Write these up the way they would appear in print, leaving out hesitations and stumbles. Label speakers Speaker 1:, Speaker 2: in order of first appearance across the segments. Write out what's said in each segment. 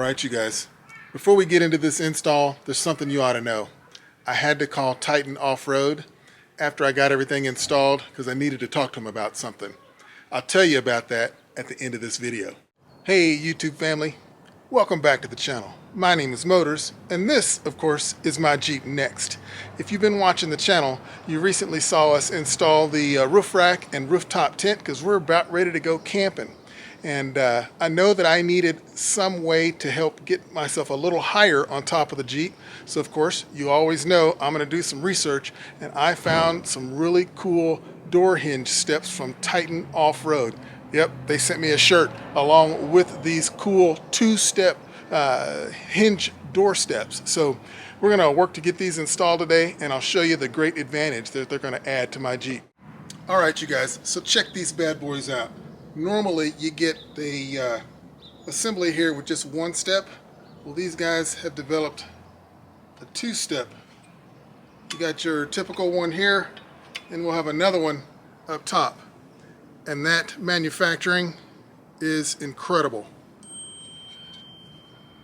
Speaker 1: Alright you guys, before we get into this install, there's something you ought to know. I had to call Titan Off-Road after I got everything installed because I needed to talk to them about something. I'll tell you about that at the end of this video. Hey YouTube family, welcome back to the channel. My name is Motors, and this, of course, is my Jeep Next. If you've been watching the channel, you recently saw us install the roof rack and rooftop tent because we're about ready to go camping. And I know that I needed some way to help get myself a little higher on top of the Jeep. So of course, you always know I'm going to do some research, and I found some really cool door hinge steps from Titan Off-Road. Yep, they sent me a shirt along with these cool two-step hinge door steps. So we're going to work to get these installed today, and I'll show you the great advantage that they're going to add to my Jeep. All right, you guys, so check these bad boys out. Normally you get the assembly here with just one step. Well, these guys have developed a two-step. You got your typical one here, and we'll have another one up top. And that manufacturing is incredible.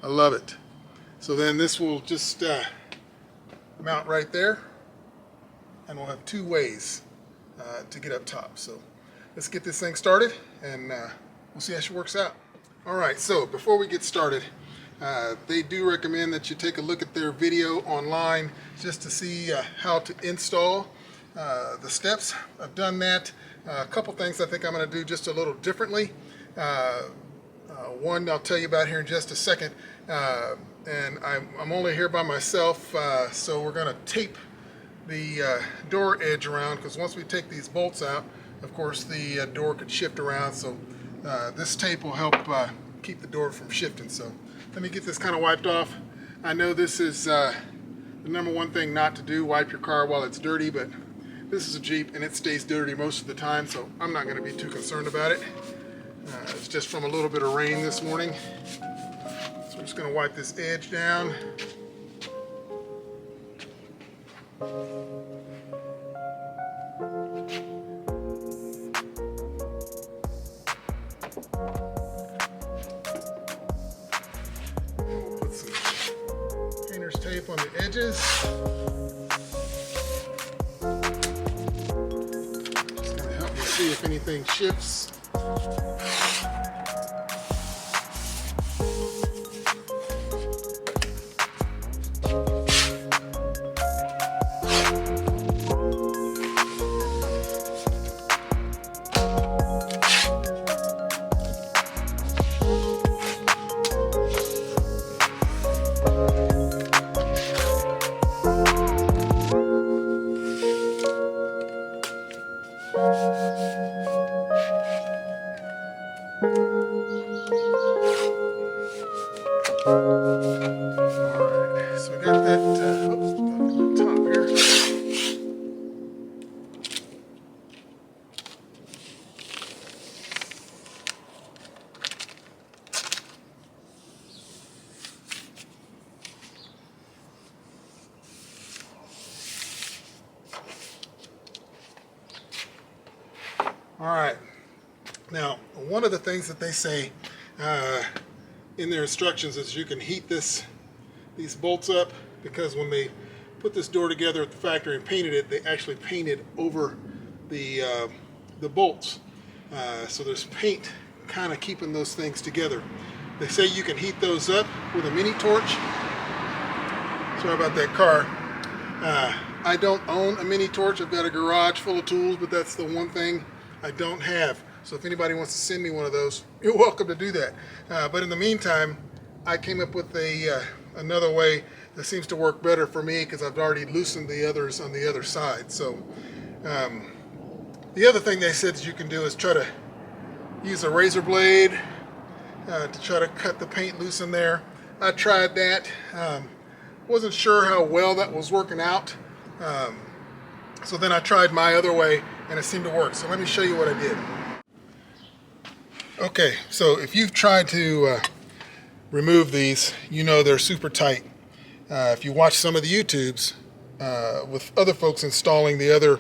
Speaker 1: I love it. So then this will just mount right there, and we'll have two ways to get up top. So let's get this thing started, and we'll see how she works out. All right, so before we get started, they do recommend that you take a look at their video online just to see how to install the steps. I've done that. A couple things I think I'm going to do just a little differently. One I'll tell you about here in just a second, and I'm only here by myself, so we're going to tape the door edge around, because once we take these bolts out, of course the door could shift around, so this tape will help keep the door from shifting. So let me get this kind of wiped off. I know this is the number one thing not to do, wipe your car while it's dirty, but this is a Jeep and it stays dirty most of the time, so I'm not going to be too concerned about it. It's just from a little bit of rain this morning. So I'm just going to wipe this edge down. Put some painter's tape on the edges. Just going to help me see if anything shifts. Alright, so we got that oops, top here. Alright, now one of the things that they say in their instructions is you can heat these bolts up, because when they put this door together at the factory and painted it, they actually painted over the bolts. So there's paint kind of keeping those things together. They say you can heat those up with a mini torch. Sorry about that car. I don't own a mini torch. I've got a garage full of tools, but that's the one thing I don't have. So if anybody wants to send me one of those, you're welcome to do that. But in the meantime, I came up with another way that seems to work better for me, because I've already loosened the others on the other side. So the other thing they said that you can do is try to use a razor blade to try to cut the paint loose in there. I tried that. Wasn't sure how well that was working out. So then I tried my other way, and it seemed to work. So let me show you what I did. Okay, so if you've tried to remove these, you know they're super tight. If you watch some of the YouTubes with other folks installing the other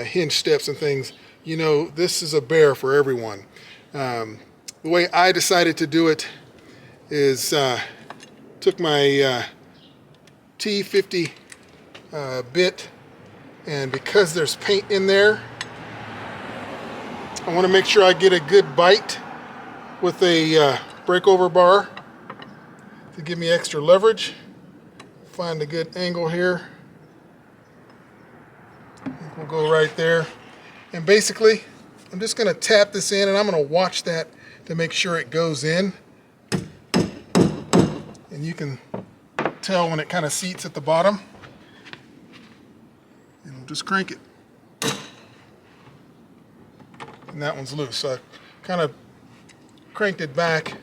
Speaker 1: hinge steps and things, you know this is a bear for everyone. The way I decided to do it is took my T50 bit, and because there's paint in there, I want to make sure I get a good bite with a breakover bar to give me extra leverage. Find a good angle here. I think we'll go right there. And basically, I'm just going to tap this in, and I'm going to watch that to make sure it goes in. And you can tell when it kind of seats at the bottom. And we'll just crank it. And that one's loose. So I kind of cranked it back,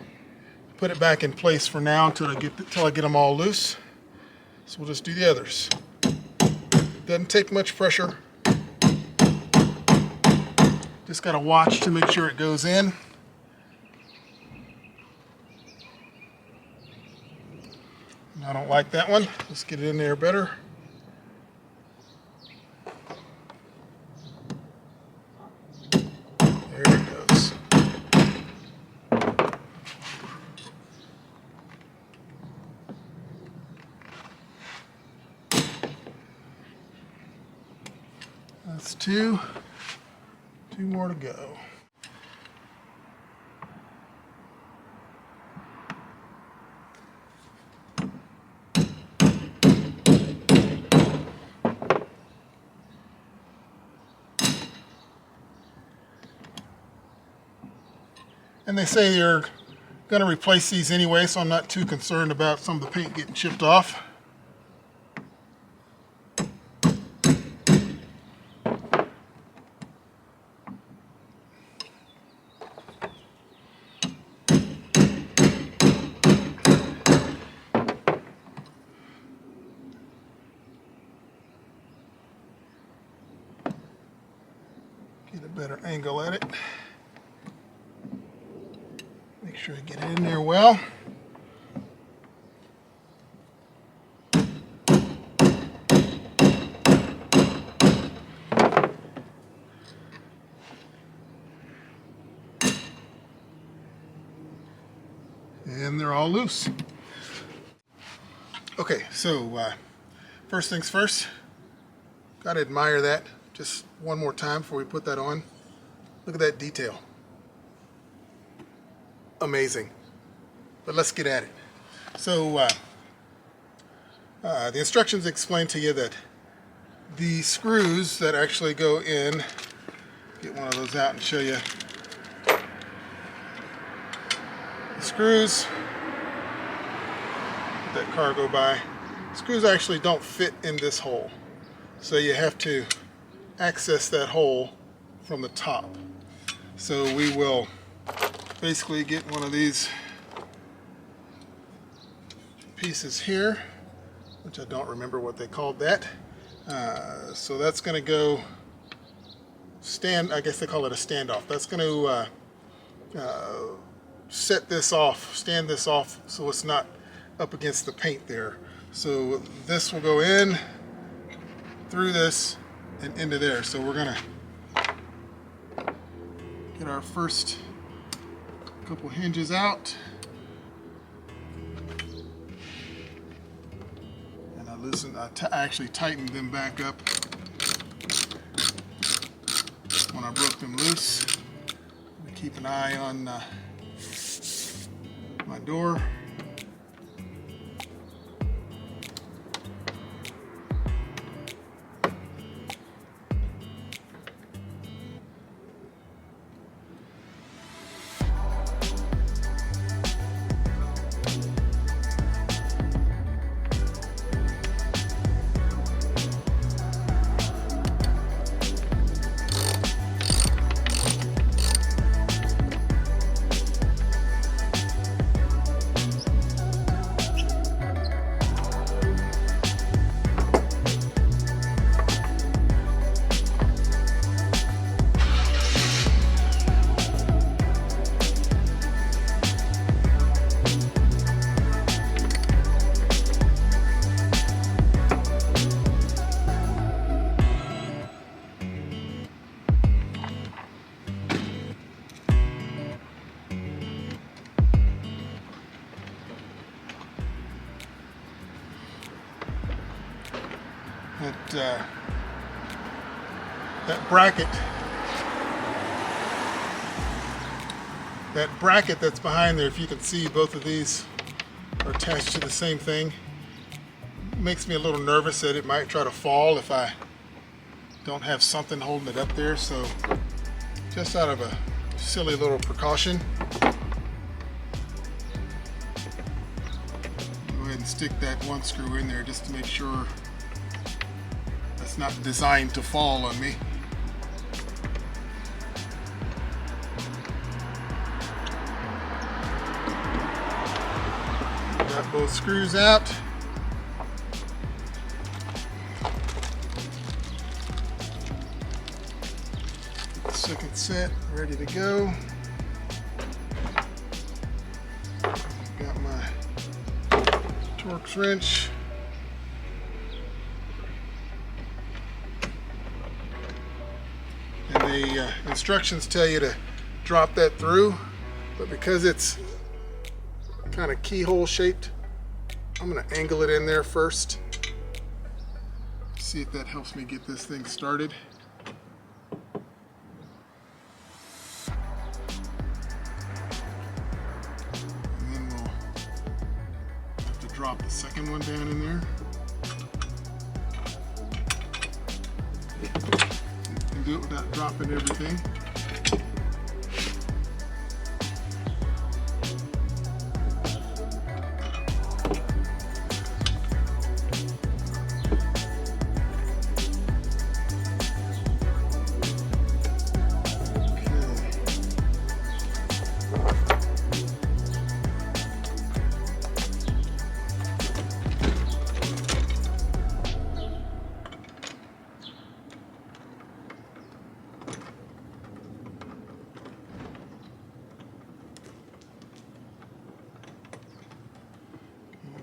Speaker 1: put it back in place for now until I get them all loose. So we'll just do the others. Doesn't take much pressure. Just gotta watch to make sure it goes in. And I don't like that one. Let's get it in there better. There it goes. That's two. Two more to go. And they say you're going to replace these anyway, so I'm not too concerned about some of the paint getting chipped off. Get a better angle at it. Make sure I get it in there well. And they're all loose. Okay, so first things first, gotta admire that just one more time before we put that on. Look at that detail. Amazing. But let's get at it. So the instructions explain to you that the screws that actually go in, get one of those out and show you. The screws, let that car go by. Screws actually don't fit in this hole. So you have to access that hole from the top. So we will basically get one of these pieces here, which I don't remember what they called that. So that's going to go I guess they call it a standoff. That's going to set this off, stand this off so it's not up against the paint there. So this will go in through this and into there. So we're going to get our first couple hinges out, and I actually tightened them back up when I broke them loose. Keep an eye on my door. that bracket that's behind there, if you can see, both of these are attached to the same thing. Makes me a little nervous that it might try to fall if I don't have something holding it up there. So just out of a silly little precaution, go ahead and stick that one screw in there just to make sure that's not designed to fall on me. Got both screws out. Second set ready to go. Got my Torx wrench. And the instructions tell you to drop that through, but because it's kind of keyhole shaped, I'm going to angle it in there first. See if that helps me get this thing started. And then we'll have to drop the second one down in there. And do it without dropping everything.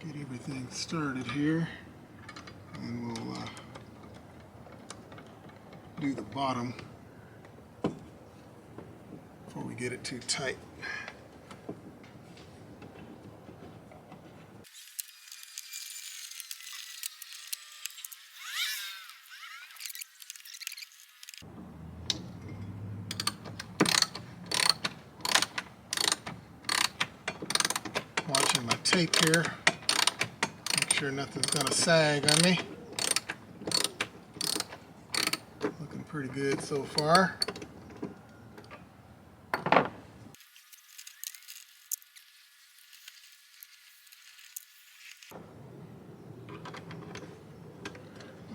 Speaker 1: Get everything started here, and we'll do the bottom before we get it too tight. Watching my tape here. Make sure nothing's gonna sag on me. Looking pretty good so far.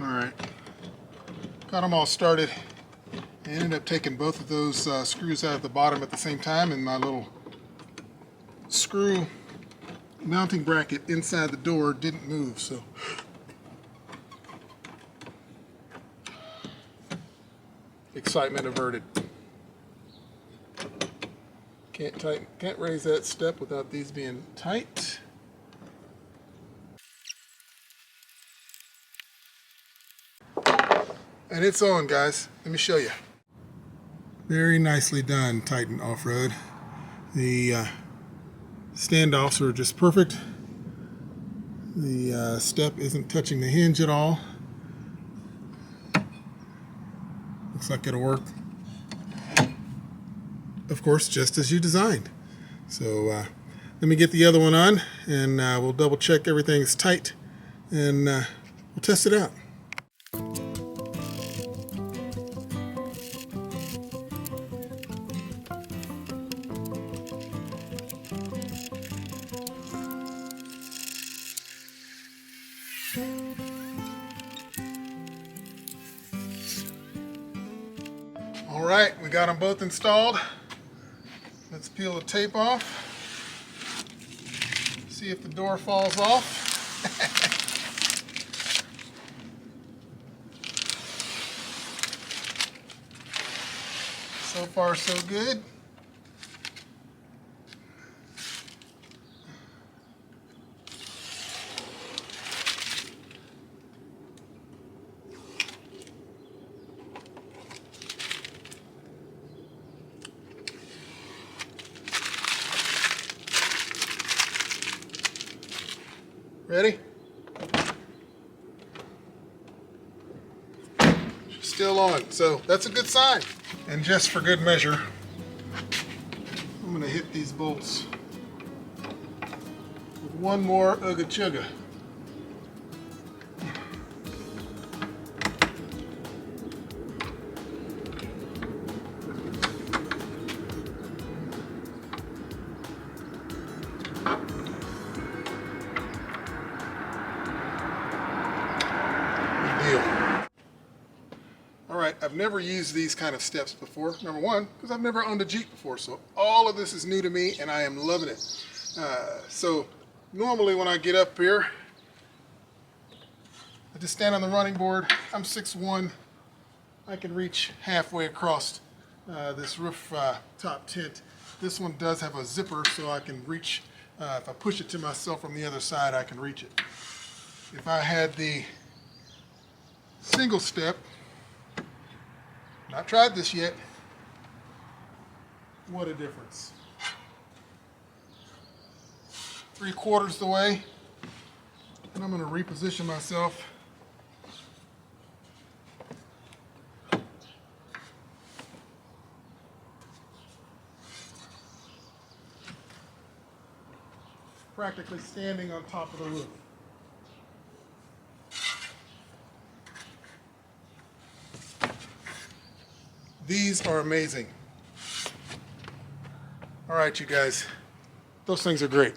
Speaker 1: Alright, got them all started. I ended up taking both of those screws out of the bottom at the same time, and my little screw mounting bracket inside the door didn't move, so excitement averted. Can't raise that step without these being tight. And it's on, guys. Let me show you. Very nicely done, Titan Off-Road. The standoffs are just perfect. The step isn't touching the hinge at all. Looks like it'll work, of course, just as you designed. So let me get the other one on, and we'll double check everything's tight, and we'll test it out. All right, we got them both installed. Let's peel the tape off. See if the door falls off. So far, so good. Ready? still on. So that's a good sign. And just for good measure, I'm gonna hit these bolts with one more Ugga Chugga. All right, I've never used these kind of steps before. Number one, because I've never owned a Jeep before, so all of this is new to me and I am loving it. So normally when I get up here, I just stand on the running board. I'm 6'1". I can reach halfway across this roof top tent. This one does have a zipper, so I can reach, if I push it to myself from the other side, I can reach it. If I had the single step, not tried this yet. What a difference. 3/4 the way. And I'm going to reposition myself. Practically standing on top of the roof. These are amazing. All right, you guys, those things are great.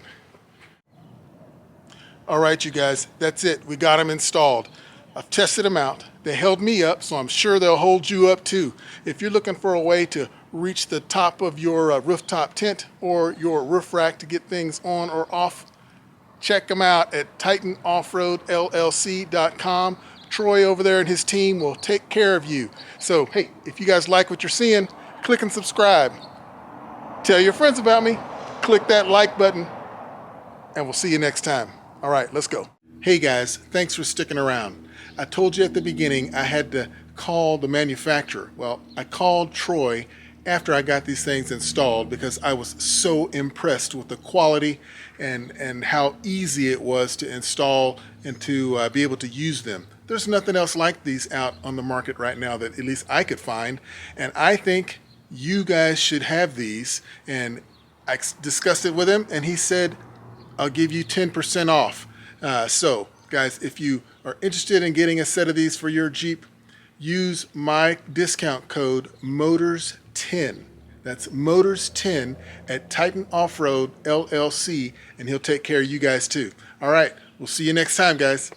Speaker 1: All right, you guys, that's it. We got them installed. I've tested them out. They held me up, so I'm sure they'll hold you up too. If you're looking for a way to reach the top of your rooftop tent or your roof rack to get things on or off, check them out at TitanOffroadLLC.com. Troy over there and his team will take care of you. So, hey, if you guys like what you're seeing, click and subscribe. Tell your friends about me. Click that like button, and we'll see you next time. All right, let's go. Hey guys, thanks for sticking around. I told you at the beginning I had to call the manufacturer. Well, I called Troy after I got these things installed because I was so impressed with the quality and how easy it was to install and to be able to use them. There's nothing else like these out on the market right now that at least I could find, and I think you guys should have these. And I discussed it with him and he said, I'll give you 10% off. So guys, if you are interested in getting a set of these for your Jeep, use my discount code MOTORS10. That's MOTORS10 at Titan Off-Road LLC, and he'll take care of you guys too. All right, we'll see you next time, guys.